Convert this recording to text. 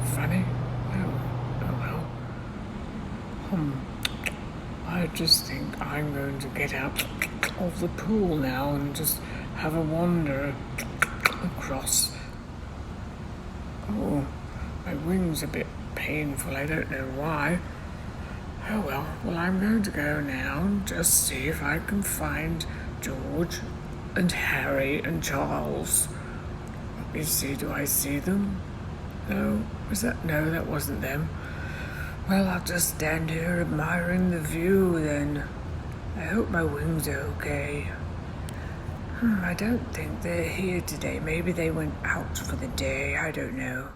funny? Oh well. I just think I'm going to get out of the pool now and just have a wander across. Oh, my wing's a bit painful, I don't know why. Oh well, I'm going to go now and just see if I can find George and Harry and Charles. Let me see, do I see them? No, no, that wasn't them. Well, I'll just stand here admiring the view then. I hope my wings are okay. I don't think they're here today. Maybe they went out for the day, I don't know.